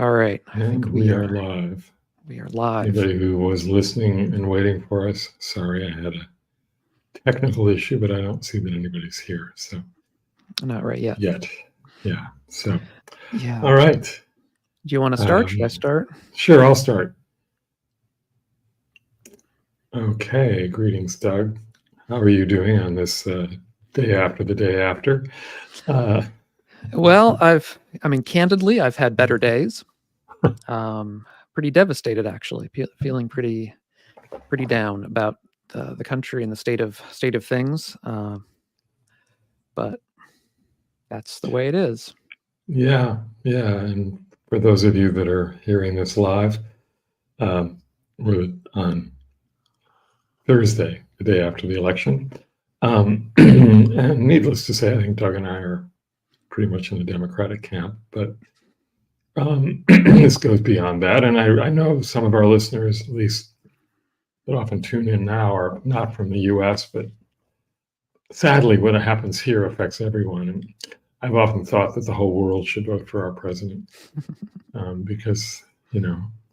All right. I And think we are live. we are live. Anybody who was listening and waiting for us, sorry, I had a technical issue, but I don't see that anybody's here. So Not right yet. Yeah. So, Yeah. all right. Do you want to start? Should I start? Sure, I'll start. Okay. Greetings, Doug. How are you doing on this day after the day after? Well, candidly, I've had better days. Pretty devastated, actually. Feeling pretty down about the country and the state of things. But that's the way it is. Yeah. And for those of you that are hearing this live, we're on Thursday, the day after the election. And needless to say, I think Doug and I are pretty much in the Democratic camp, but this goes beyond that. And I know some of our listeners, at least that often tune in now, are not from the US, but sadly, what happens here affects everyone. And I've often thought that the whole world should vote for our president because, it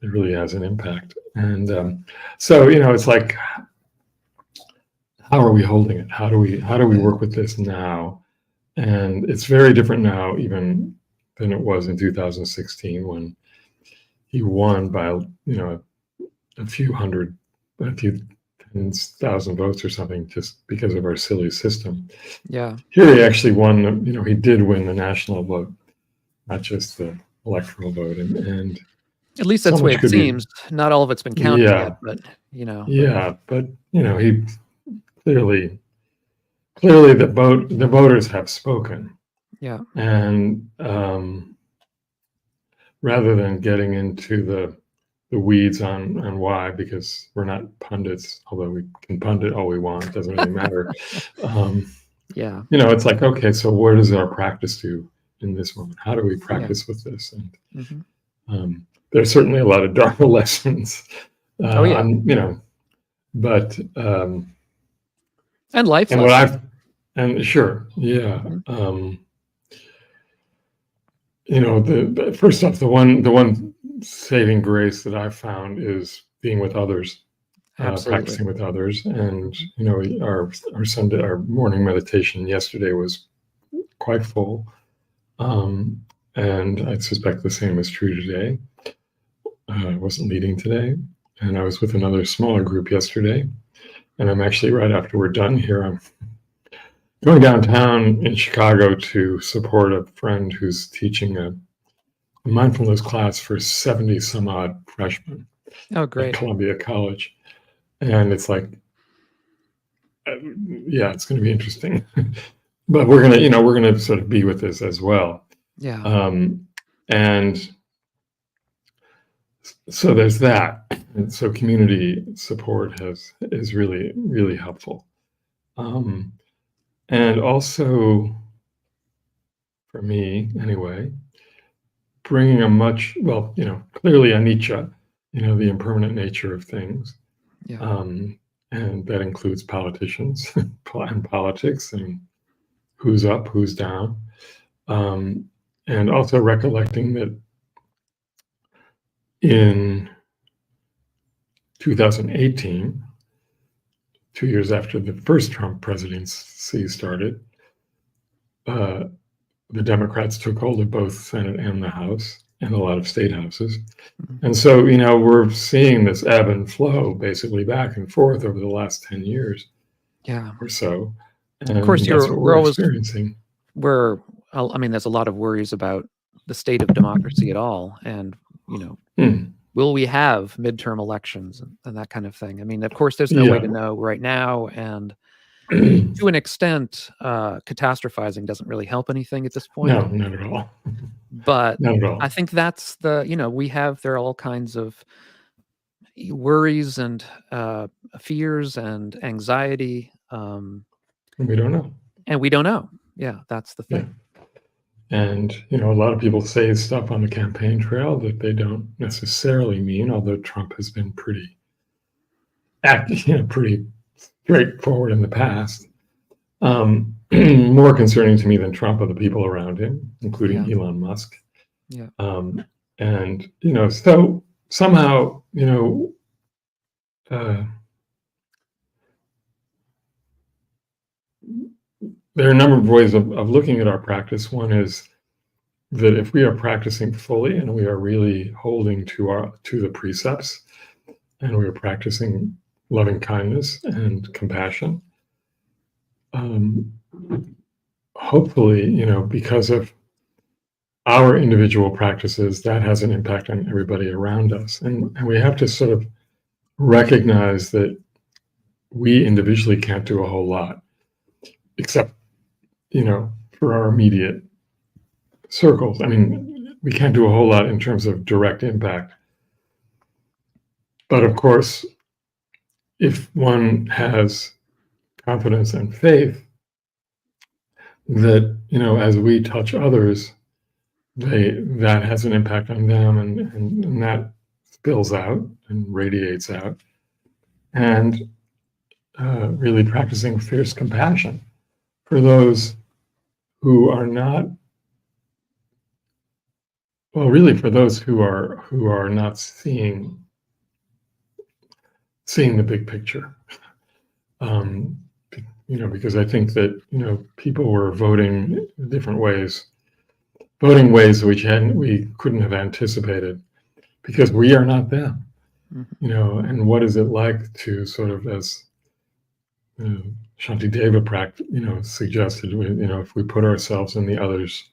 really has an impact. And so, it's like, how are we holding it? How do we work with this now? And it's very different now, even than it was in 2016 when he won by a few tens thousand votes or something, just because of our silly system. Yeah. Here he actually won. He did win the national vote, not just the electoral vote, and at least that's the way it seems. Not all of it's been counted yet, but Yeah, but he clearly the voters have spoken. Yeah. And rather than getting into the weeds on why, because we're not pundits, although we can pundit all we want, it doesn't really matter. Yeah. It's like, okay, so where does our practice do in this moment? How do we practice with this? And there's certainly a lot of dark lessons. But and life and lessons. Sure, yeah. First off, the one saving grace that I've found is being with others, practicing with others. And our Sunday, our morning meditation yesterday was quite full, and I suspect the same is true today. I wasn't leading today, and I was with another smaller group yesterday. And I'm actually, right after we're done here, I'm going downtown in Chicago to support a friend who's teaching a mindfulness class for 70 some odd freshmen. Oh, great. At Columbia College. And it's like, it's going to be interesting. But we're going to sort of be with this as well. Yeah. And so there's that. And so community support is really, really helpful. And also, for me anyway, bringing clearly anicca, the impermanent nature of things. Yeah. And that includes politicians and politics and who's up, who's down. And also recollecting that in 2018, 2 years after the first Trump presidency started, the Democrats took hold of both Senate and the House and a lot of state houses. And so, we're seeing this ebb and flow basically back and forth over the last 10 years or so. And of course, we're always experiencing. There's a lot of worries about the state of democracy at all. And, will we have midterm elections and that kind of thing? I mean, of course, there's no way to know right now. And to an extent, catastrophizing doesn't really help anything at this point. No, not at all. But not at all. I think that's there are all kinds of worries and fears and anxiety. And we don't know. Yeah, that's the thing. Yeah. And, a lot of people say stuff on the campaign trail that they don't necessarily mean, although Trump has been pretty straightforward in the past. More concerning to me than Trump are the people around him, including Elon Musk. Yeah. And, so somehow, there are a number of ways of looking at our practice. One is that if we are practicing fully and we are really holding to the precepts, and we are practicing loving kindness and compassion, hopefully, because of our individual practices, that has an impact on everybody around us. And we have to sort of recognize that we individually can't do a whole lot, except, for our immediate circles. I mean, we can't do a whole lot in terms of direct impact. But of course, if one has confidence and faith that, as we touch others, that has an impact on them, and that spills out and radiates out, and really practicing fierce compassion for those who are not, well, really for those who are not seeing the big picture. Because I think that, people were voting different ways, voting ways which we couldn't have anticipated, because we are not them. And what is it like to sort of, as Shantideva suggested, if we put ourselves in the other's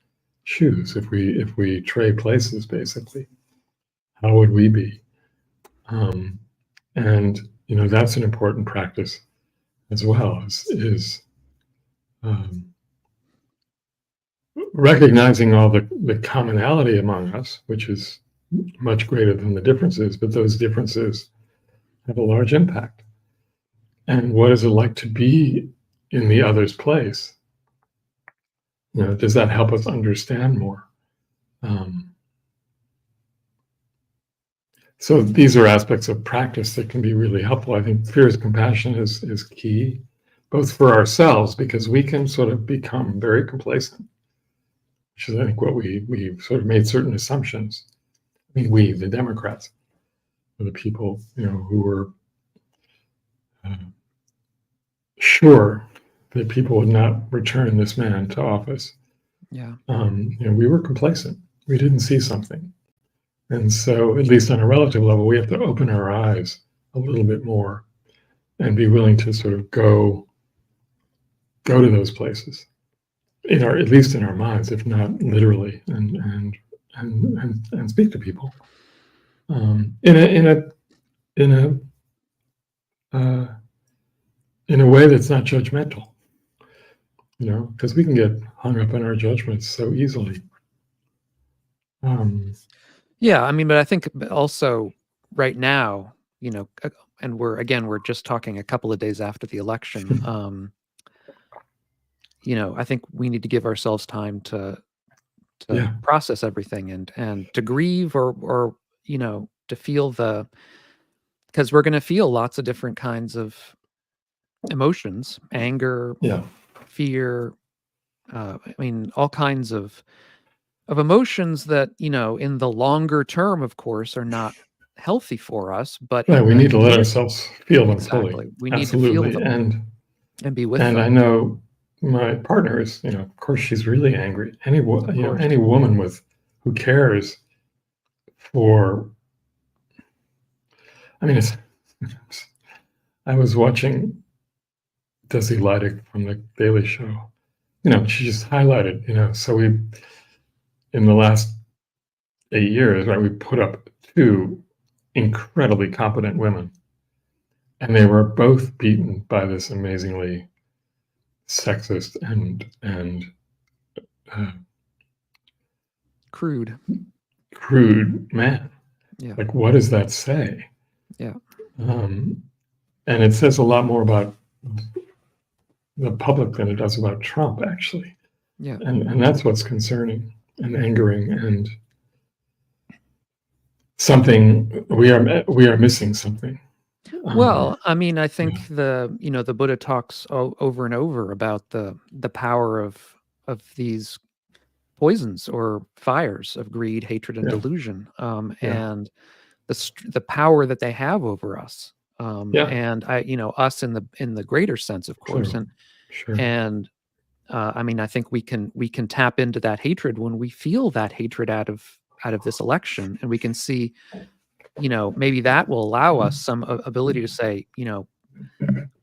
shoes, if we trade places, basically, how would we be? And that's an important practice as well, is recognizing all the commonality among us, which is much greater than the differences, but those differences have a large impact. And what is it like to be in the other's place? Does that help us understand more? So these are aspects of practice that can be really helpful. I think fierce compassion is key, both for ourselves, because we can sort of become very complacent, which is, I think, what we sort of made certain assumptions. I mean, we, the Democrats, the people, who were sure that people would not return this man to office. Yeah. We were complacent. We didn't see something. And so, at least on a relative level, we have to open our eyes a little bit more and be willing to sort of go to those places, at least in our minds, if not literally, and speak to people in a way that's not judgmental, because we can get hung up on our judgments so easily. Yeah, I mean, but I think also right now, and we're just talking a couple of days after the election. I think we need to give ourselves time to process everything and to grieve or to feel because we're going to feel lots of different kinds of emotions, anger, fear, I mean, all kinds of emotions that, in the longer term, of course, are not healthy for us, but we need to let ourselves feel them fully. We need to feel them and be with them. And I know my partner is, of course, she's really angry. Any woman who cares for, I mean, I was watching Desi Lydic from the Daily Show. She just highlighted, so we, in the last 8 years, right, we put up 2 incredibly competent women, and they were both beaten by this amazingly sexist and crude man. Yeah. Like, what does that say? Yeah. And it says a lot more about the public than it does about Trump, actually. Yeah. And that's what's concerning and angering, and something we are missing something. Well, I mean, I think the Buddha talks over and over about the power of these poisons or fires of greed, hatred, and Yeah. delusion, Yeah. and the power that they have over us, Yeah. and us in the greater sense, of course, Sure. Sure. and I mean, I think we can tap into that hatred when we feel that hatred out of this election, and we can see, maybe that will allow us some ability to say,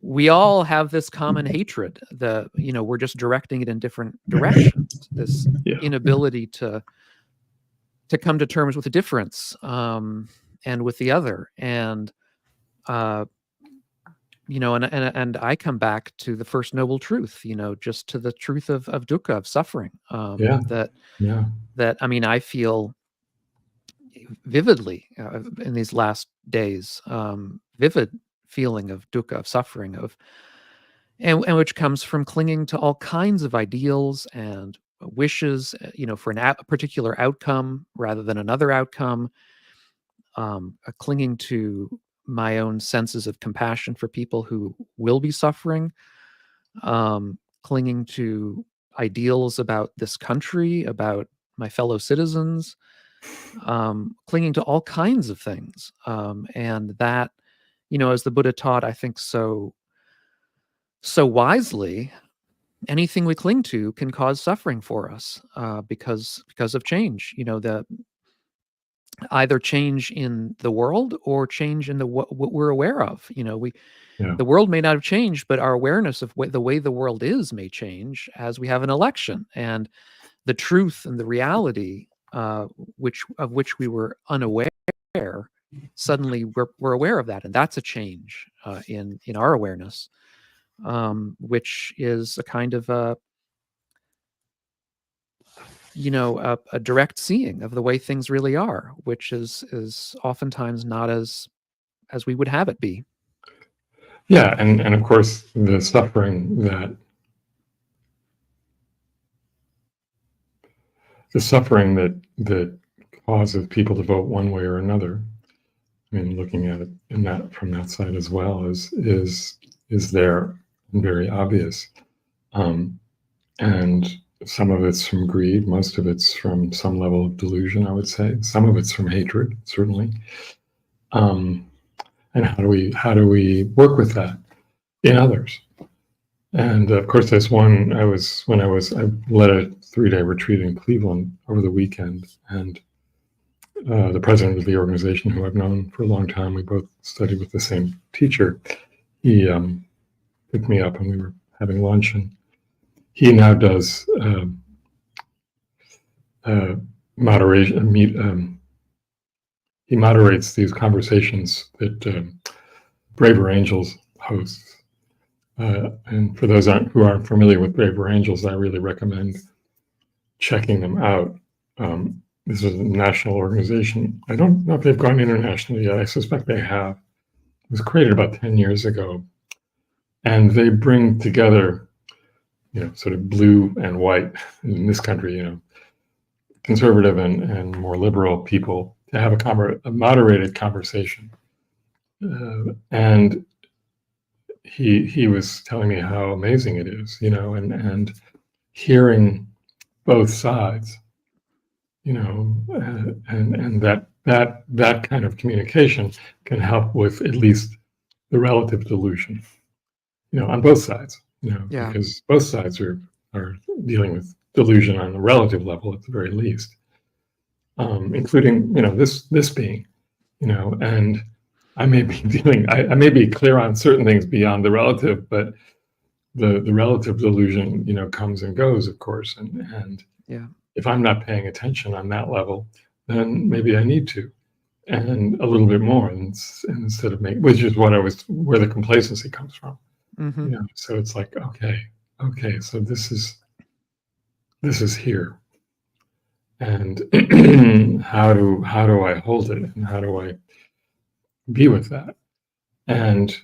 we all have this common hatred. We're just directing it in different directions. This Yeah. inability to come to terms with the difference, and with the other, and and I come back to the first noble truth, just to the truth of dukkha, of suffering. Yeah. Yeah. That I mean, I feel vividly in these last days, vivid feeling of dukkha, of suffering, and which comes from clinging to all kinds of ideals and wishes, for a particular outcome rather than another outcome, clinging to my own senses of compassion for people who will be suffering, clinging to ideals about this country, about my fellow citizens, clinging to all kinds of things. And that, as the Buddha taught, I think so wisely, anything we cling to can cause suffering for us, because of change. The either change in the world or change in what we're aware of. Yeah. The world may not have changed, but our awareness of the way the world is may change as we have an election, and the truth and the reality, which we were unaware, suddenly we're aware of that, and that's a change in our awareness, which is a kind of a direct seeing of the way things really are, which is oftentimes not as we would have it be. Yeah, and of course the suffering that causes people to vote one way or another. I mean, looking at it from that side as well is there and very obvious, and some of it's from greed, most of it's from some level of delusion, I would say. Some of it's from hatred, certainly. And how do we work with that in others? And of course, there's one. I led a 3-day retreat in Cleveland over the weekend, and the president of the organization, who I've known for a long time, we both studied with the same teacher. He picked me up, and we having lunch, and he now does moderation. He moderates these conversations that Braver Angels hosts. And for those who aren't familiar with Braver Angels, I really recommend checking them out. This is a national organization. I don't know if they've gone internationally yet. I suspect they have. It was created about 10 years ago. And they bring together, sort of blue and white in this country, conservative and more liberal people to have a moderated conversation. And he was telling me how amazing it is, and hearing both sides, and that kind of communication can help with at least the relative delusion, on both sides, Yeah. because both sides are dealing with delusion on the relative level at the very least, including, this being, and I may be I may be clear on certain things beyond the relative, but the relative delusion, comes and goes, of course, and Yeah. if I'm not paying attention on that level, then maybe I need to, and a little bit more, instead of which is where the complacency comes from. Mm-hmm. So it's like, okay, so this is here, and how do I hold it, and how do I be with that? And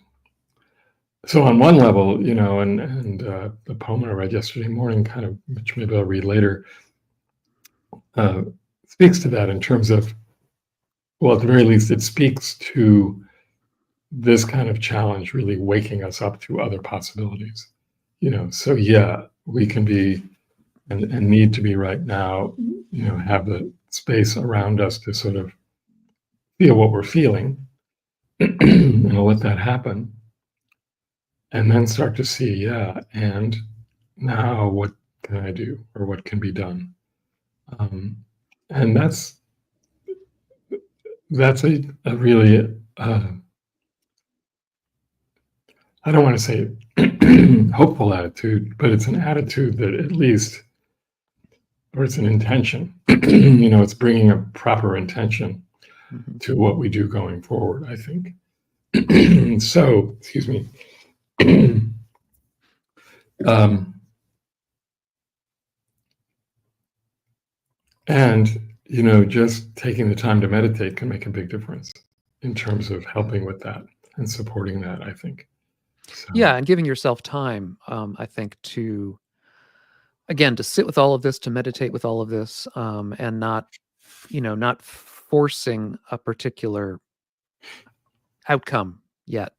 so on one level, and the poem I read yesterday morning, kind of, which maybe I'll read later, speaks to that in terms of, well, at the very least, it speaks to this kind of challenge really waking us up to other possibilities. So yeah, we can be and need to be right now, have the space around us to sort of feel what we're feeling and I'll let that happen. And then start to see, yeah, and now what can I do or what can be done? And that's a really, I don't want to say hopeful attitude, but it's an attitude that at least, or it's an intention, it's bringing a proper intention to what we do going forward, I think. So, excuse me. And, just taking the time to meditate can make a big difference in terms of helping with that and supporting that, I think. So, Yeah, and giving yourself time, I think, to sit with all of this, to meditate with all of this, and not forcing a particular outcome yet.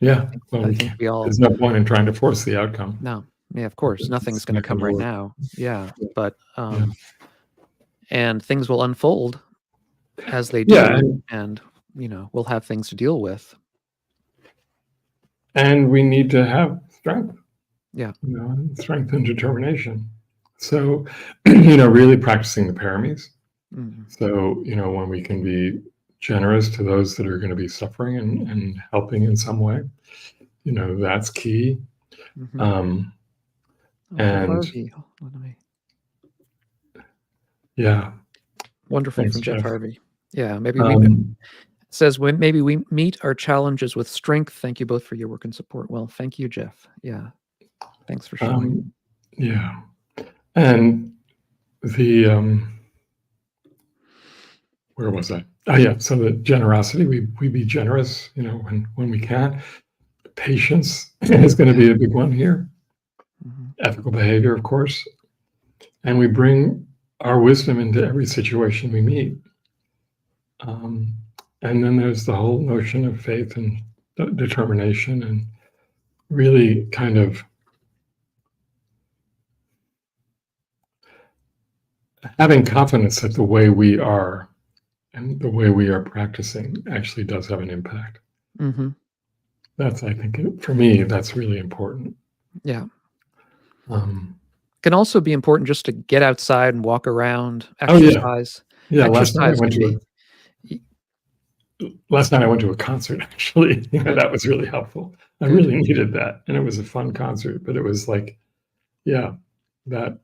yeah, I think we all. there's no point in trying to force the outcome. No, yeah, of course, nothing's going to come right now. Yeah, but Yeah. and things will unfold as they do, Yeah, and we'll have things to deal with. and we need to have strength. Yeah. Strength and determination. So, really practicing the paramis. Mhm. So, when we can be generous to those that are going to be suffering and helping in some way, that's key. Mhm. And Harvey, let me. yeah, Wonderful thanks, from Jeff Jeff. Harvey. Yeah, maybe we says when maybe we meet our challenges with strength. Thank you both for your work and support. Well, thank you, Jeff. Yeah, thanks for sharing. Yeah, and the where was I? Oh yeah, so the generosity, we be generous, when we can. Patience is going to be a big one here. Ethical behavior, of course, and we bring our wisdom into every situation we meet. And then there's the whole notion of faith and determination, and really kind of having confidence that the way we are and the way we are practicing actually does have an impact. That's, I think, for me, that's really important. Yeah. Can also be important just to get outside and walk around, exercise. Yeah, exercise last night I went to a concert, actually. That was really helpful. I really needed that, and it was a fun concert. But it was like, yeah, that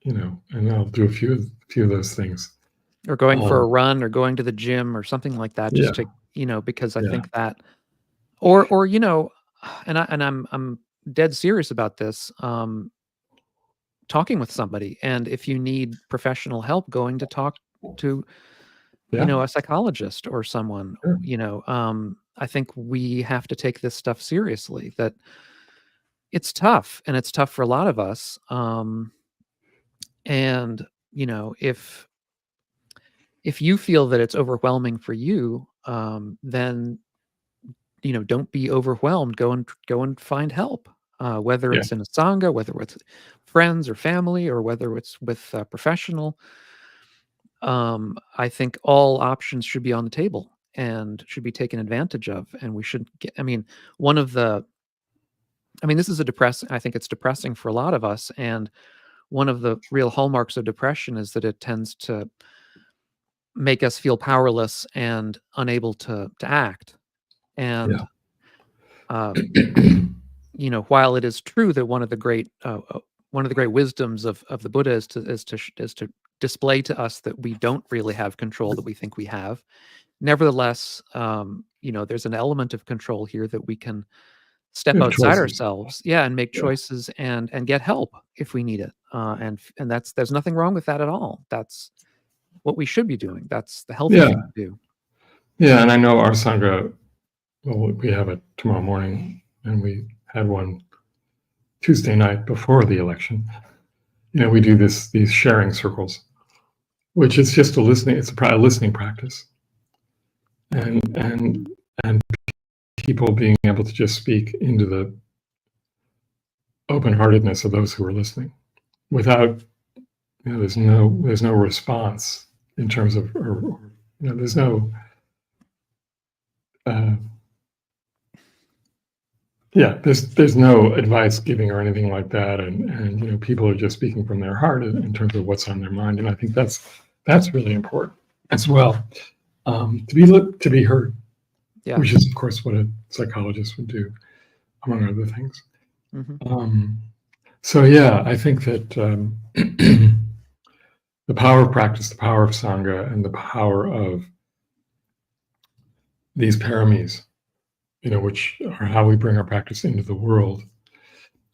and I'll do a few of those things. Or going for a run, or going to the gym, or something like that. Just to because I think that, or and I'm dead serious about this. Talking with somebody, and if you need professional help, going to talk to a psychologist or someone. I think we have to take this stuff seriously. That it's tough, and it's tough for a lot of us. And if you feel that it's overwhelming for you, then don't be overwhelmed. Go and find help. Whether it's in a sangha, whether it's friends or family, or whether it's with a professional. I think all options should be on the table and should be taken advantage of. And we should get, this is I think it's depressing for a lot of us. And one of the real hallmarks of depression is that it tends to make us feel powerless and unable to act. And, while it is true that one of the great wisdoms of the Buddha is to display to us that we don't really have control that we think we have. Nevertheless, there's an element of control here that we can step outside ourselves, and make choices and get help if we need it. And there's nothing wrong with that at all. That's what we should be doing. That's the healthy thing to do. Yeah, and I know our sangha. Well, we have it tomorrow morning, and we had one Tuesday night before the election. We do these sharing circles, which is just it's a listening practice, and people being able to just speak into the open-heartedness of those who are listening, without, there's no response in terms of, or there's no, there's no advice giving or anything like that, and people are just speaking from their heart in terms of what's on their mind, and I think that's really important as well, to be heard, which is of course what a psychologist would do, among other things. So yeah, I think that the power of practice, the power of Sangha, and the power of these paramis, which are how we bring our practice into the world,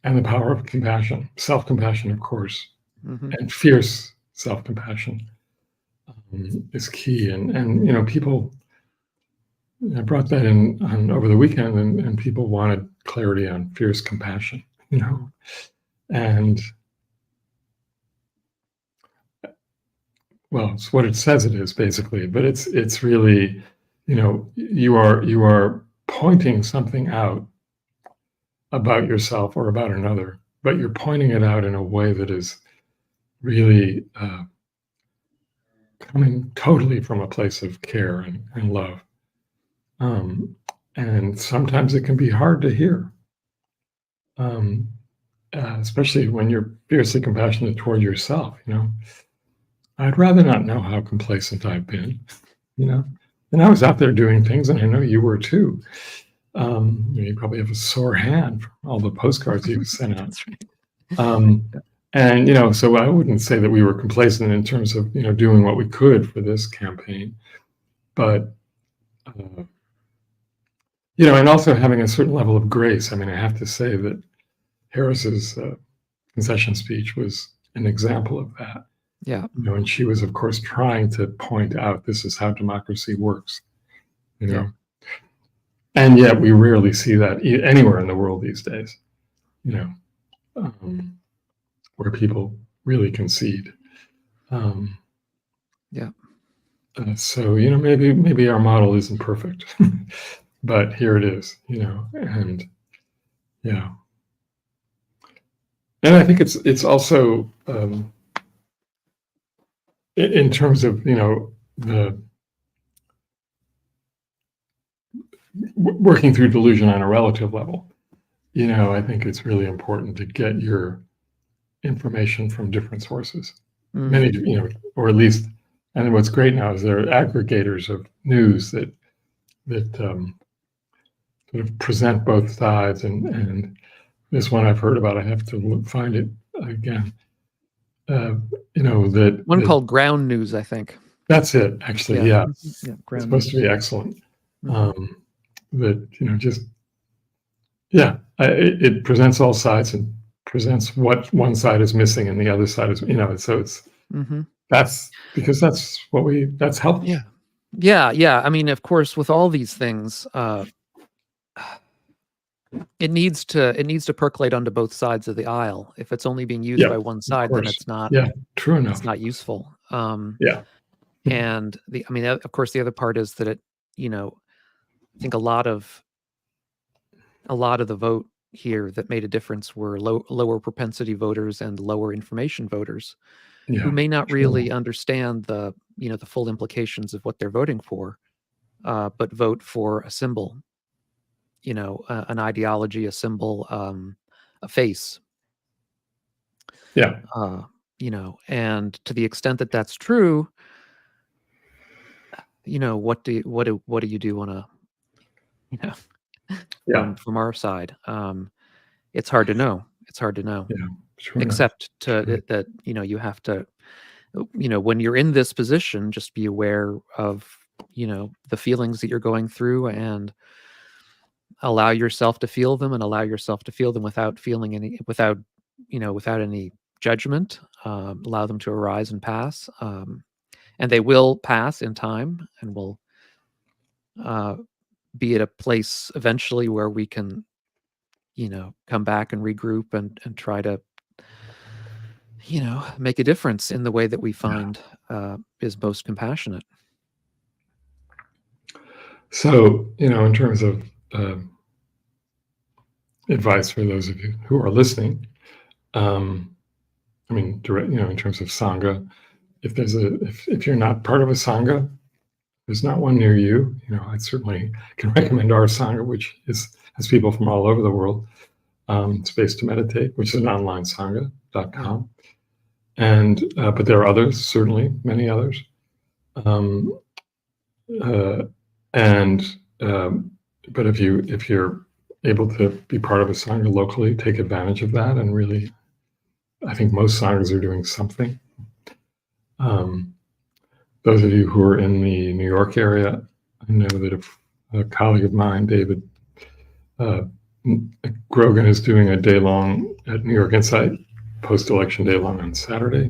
and the power of compassion, self-compassion, of course, and fierce self-compassion is key. And people, I brought that in on over the weekend, and people wanted clarity on fierce compassion, and well, it's what it says it is basically, but it's really, you are pointing something out about yourself or about another, but you're pointing it out in a way that is really coming totally from a place of care and love. And sometimes it can be hard to hear, especially when you're fiercely compassionate toward yourself. I'd rather not know how complacent I've been, and I was out there doing things, and I know you were too. You probably have a sore hand from all the postcards you sent out. That's right. And so I wouldn't say that we were complacent in terms of doing what we could for this campaign, but and also having a certain level of grace. I mean, I have to say that Harris's concession speech was an example of that. Yeah. And she was, of course, trying to point out this is how democracy works. Yeah. And yet we rarely see that anywhere in the world these days. Where people really concede. Yeah. So maybe our model isn't perfect, but here it is. And yeah. And I think it's also in terms of the working through delusion on a relative level. I think it's really important to get your information from different sources. Many, or at least, and what's great now is there are aggregators of news that sort of present both sides. And this one I've heard about, I have to find it again. That one called Ground News, I think. That's it, actually. Yeah. It's supposed News. To be excellent. That just it presents all sides and presents what one side is missing and the other side is so it's that's because that's helpful. Yeah. I mean, of course, with all these things, it needs to percolate onto both sides of the aisle. If it's only being used by one side, then it's not. True enough. It's not useful. And of course, the other part is that it, I think a lot of the vote here that made a difference were lower propensity voters and lower information voters, who may not really understand the full implications of what they're voting for, but vote for a symbol, an ideology, a symbol, a face. And to the extent that that's true, what do you do on a from our side? It's hard to know. Except that you have to, when you're in this position, just be aware of the feelings that you're going through, and allow yourself to feel them, without feeling any, without any judgment. Allow them to arise and pass, and they will pass in time, and will be at a place eventually where we can come back and regroup and try to make a difference in the way that we find is most compassionate. So in terms of advice for those of you who are listening, I mean, direct, in terms of Sangha, if you're not part of a Sangha, there's not one near you. I certainly can recommend our Sangha, which has people from all over the world. Space to Meditate, which is an online Sangha.com. And but there are others, certainly many others. But if you're able to be part of a Sangha locally, take advantage of that. And really, I think most Sanghas are doing something. Those of you who are in the New York area, I know that a colleague of mine, David Grogan, is doing a day-long at New York Insight, post-election day-long on Saturday.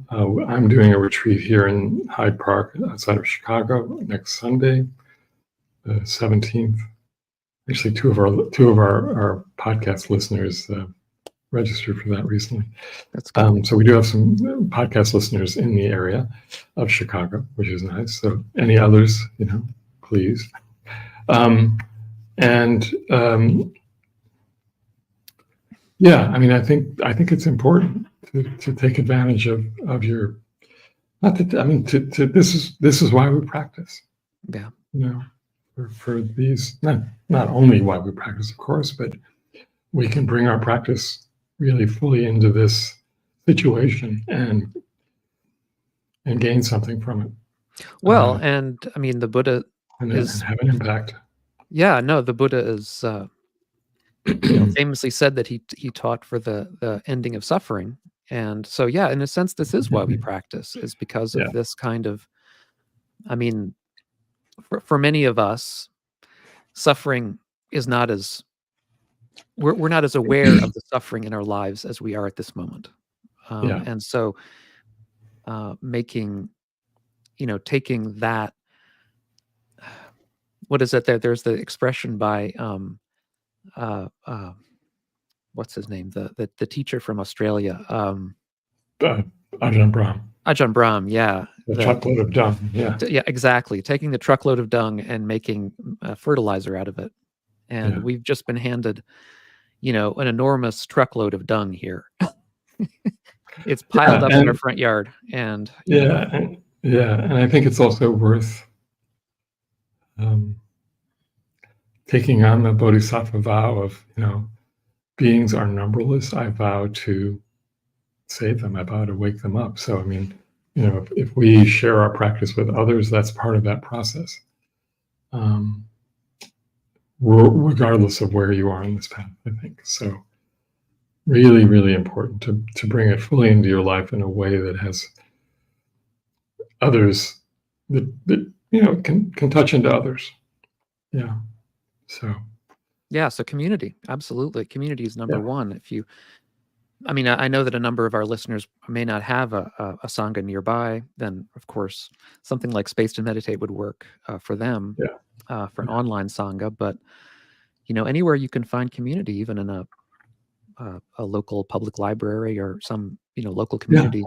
I'm doing a retreat here in Hyde Park outside of Chicago next Sunday, the 17th. Actually, two of our podcast listeners registered for that recently. That's good. So we do have some podcast listeners in the area of Chicago, which is nice. So any others, please. Yeah, I mean, I think it's important to take advantage of your, not that, I mean, this is why we practice. Yeah. For these, not only why we practice, of course, but we can bring our practice really fully into this situation and gain something from it. Well, and I mean, the Buddha and have an impact. Yeah, no, the Buddha is famously said that he taught for the ending of suffering. And so, yeah, in a sense, this is why we practice, is because of this kind of, I mean, for many of us, suffering is not as, we're not as aware of the suffering in our lives as we are at this moment. And so taking that, what is it there? There's the expression by, what's his name? The teacher from Australia. Ajahn Brahm. Ajahn Brahm, yeah. The truckload of dung, yeah. Yeah, exactly. Taking the truckload of dung and making fertilizer out of it. And we've just been handed, an enormous truckload of dung here. It's piled up in our front yard. And and I think it's also worth taking on the bodhisattva vow of, beings are numberless. I vow to save them. I vow to wake them up. So, I mean, if we share our practice with others, that's part of that process. Regardless of where you are in this path, I think. So really, really important to bring it fully into your life in a way that has others that can touch into others. Yeah. So. Yeah. So community, absolutely. Community is number one. I know that a number of our listeners may not have a Sangha nearby, then of course something like Space to Meditate would work for them, for an online Sangha. But anywhere you can find community, even in a local public library or some local community,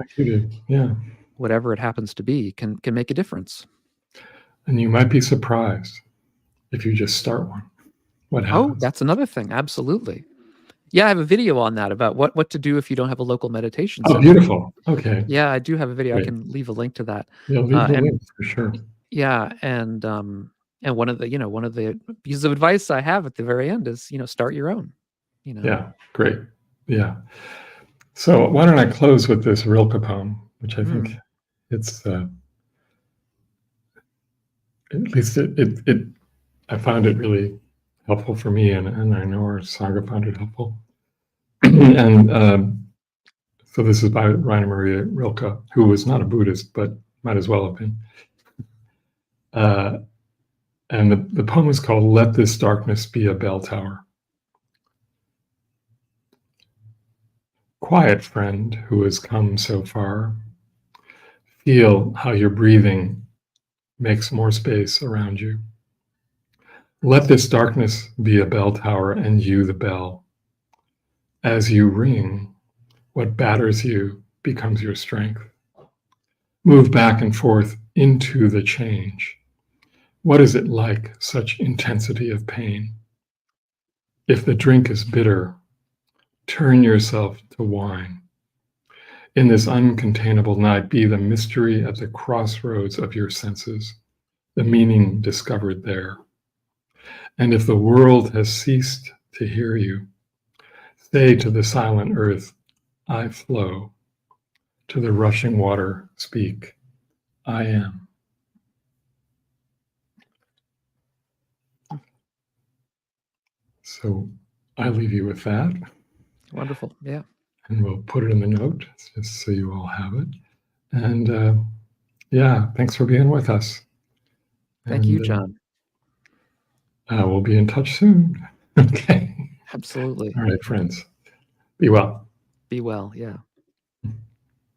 whatever it happens to be, can make a difference. And you might be surprised if you just start one. What happens? Oh, that's another thing. Absolutely. Yeah, I have a video on that about what to do if you don't have a local meditation center. Oh, beautiful. Okay. Yeah, I do have a video. Great. I can leave a link to that. Yeah, leave the link for sure. Yeah, and one of the pieces of advice I have at the very end is start your own. Yeah, great. Yeah. So why don't I close with this Rilke poem, which I think it's at least it I found it really helpful for me, and I know our Sangha found it helpful. And so this is by Rainer Maria Rilke, who was not a Buddhist, but might as well have been. And the poem is called "Let This Darkness Be a Bell Tower." Quiet friend who has come so far, feel how your breathing makes more space around you. Let this darkness be a bell tower and you the bell. As you ring, what batters you becomes your strength. Move back and forth into the change. What is it like, such intensity of pain? If the drink is bitter, turn yourself to wine. In this uncontainable night, be the mystery at the crossroads of your senses, the meaning discovered there. And if the world has ceased to hear you, say to the silent earth, I flow. To the rushing water, speak, I am. So I leave you with that. Wonderful. Yeah. And we'll put it in the note just so you all have it. And yeah, thanks for being with us. Thank you, John. We'll be in touch soon. Okay. Absolutely. All right, friends. Be well. Be well. Yeah.